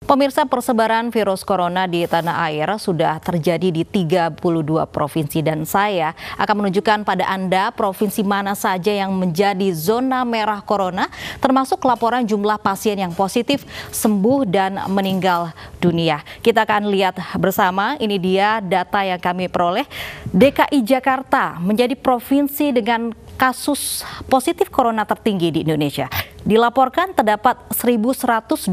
Pemirsa, persebaran virus corona di tanah air sudah terjadi di 32 provinsi dan saya akan menunjukkan pada Anda provinsi mana saja yang menjadi zona merah corona, termasuk laporan jumlah pasien yang positif, sembuh dan meninggal dunia. Kita akan lihat bersama, ini dia data yang kami peroleh. DKI Jakarta menjadi provinsi dengan kasus positif corona tertinggi di Indonesia. Dilaporkan terdapat 1.124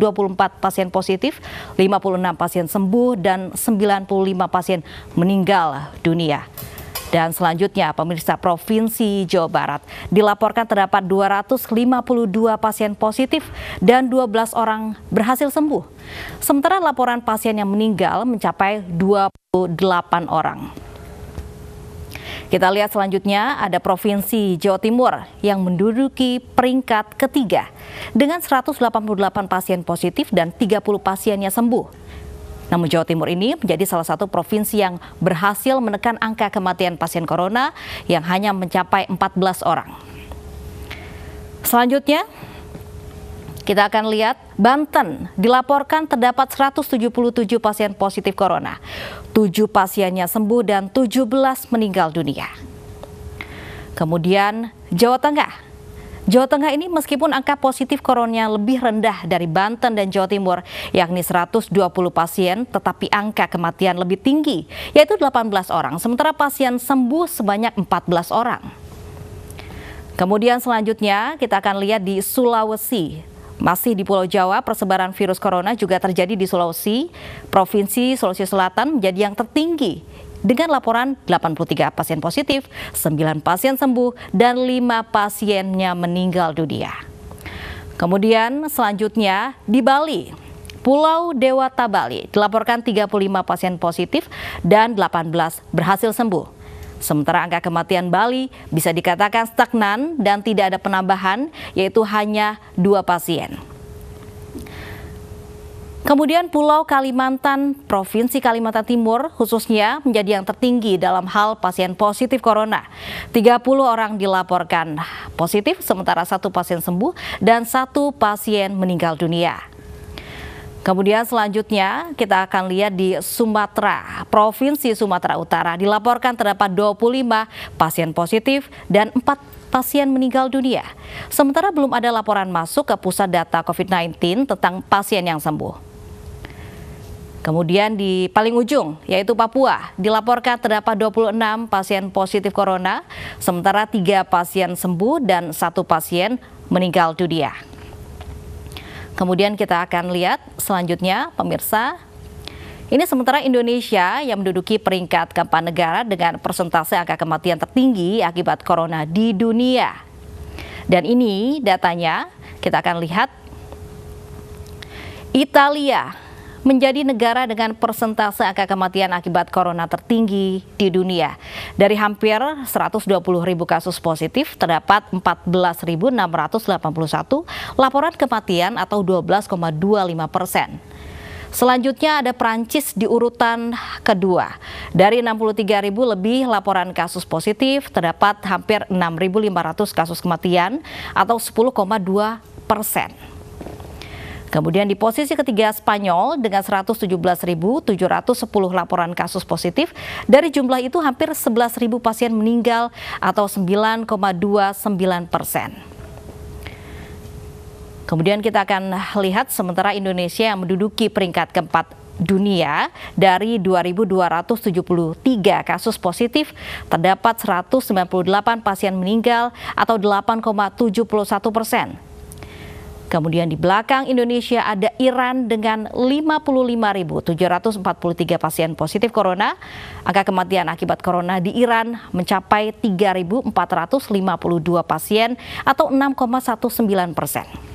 pasien positif, 56 pasien sembuh, dan 95 pasien meninggal dunia. Dan selanjutnya, pemirsa, Provinsi Jawa Barat dilaporkan terdapat 252 pasien positif dan 12 orang berhasil sembuh. Sementara laporan pasien yang meninggal mencapai 28 orang. Kita lihat selanjutnya ada Provinsi Jawa Timur yang menduduki peringkat ketiga dengan 188 pasien positif dan 30 pasiennya sembuh. Namun Jawa Timur ini menjadi salah satu provinsi yang berhasil menekan angka kematian pasien corona yang hanya mencapai 14 orang. Selanjutnya, kita akan lihat Banten dilaporkan terdapat 177 pasien positif corona. 7 pasiennya sembuh dan 17 meninggal dunia. Kemudian Jawa Tengah. Jawa Tengah ini meskipun angka positif coronanya lebih rendah dari Banten dan Jawa Timur, yakni 120 pasien, tetapi angka kematian lebih tinggi, yaitu 18 orang, sementara pasien sembuh sebanyak 14 orang. Kemudian selanjutnya kita akan lihat di Sulawesi. Masih di Pulau Jawa, persebaran virus corona juga terjadi di Sulawesi. Provinsi Sulawesi Selatan menjadi yang tertinggi dengan laporan 83 pasien positif, 9 pasien sembuh, dan 5 pasiennya meninggal dunia. Kemudian selanjutnya di Bali, Pulau Dewata Bali dilaporkan 35 pasien positif dan 18 berhasil sembuh. Sementara angka kematian Bali bisa dikatakan stagnan dan tidak ada penambahan, yaitu hanya 2 pasien. Kemudian Pulau Kalimantan, Provinsi Kalimantan Timur khususnya menjadi yang tertinggi dalam hal pasien positif corona. 30 orang dilaporkan positif, sementara 1 pasien sembuh dan 1 pasien meninggal dunia. Kemudian selanjutnya kita akan lihat di Sumatera. Provinsi Sumatera Utara dilaporkan terdapat 25 pasien positif dan 4 pasien meninggal dunia. Sementara belum ada laporan masuk ke pusat data COVID-19 tentang pasien yang sembuh. Kemudian di paling ujung, yaitu Papua, dilaporkan terdapat 26 pasien positif corona, sementara 3 pasien sembuh dan 1 pasien meninggal dunia. Kemudian kita akan lihat selanjutnya, pemirsa, ini sementara Indonesia yang menduduki peringkat keempat negara dengan persentase angka kematian tertinggi akibat corona di dunia. Dan ini datanya, kita akan lihat, Italia menjadi negara dengan persentase angka kematian akibat corona tertinggi di dunia. Dari hampir 120.000 kasus positif, terdapat 14.681 laporan kematian atau 12,25%. Selanjutnya ada Prancis di urutan kedua. Dari 63.000 lebih laporan kasus positif, terdapat hampir 6.500 kasus kematian atau 10,2%. Kemudian di posisi ketiga Spanyol dengan 117.710 laporan kasus positif. Dari jumlah itu hampir 11.000 pasien meninggal atau 9,29%. Kemudian kita akan lihat sementara Indonesia yang menduduki peringkat keempat dunia dari 2.273 kasus positif, terdapat 198 pasien meninggal atau 8,71%. Kemudian di belakang Indonesia ada Iran dengan 55.743 pasien positif corona. Angka kematian akibat corona di Iran mencapai 3.452 pasien atau 6,19%.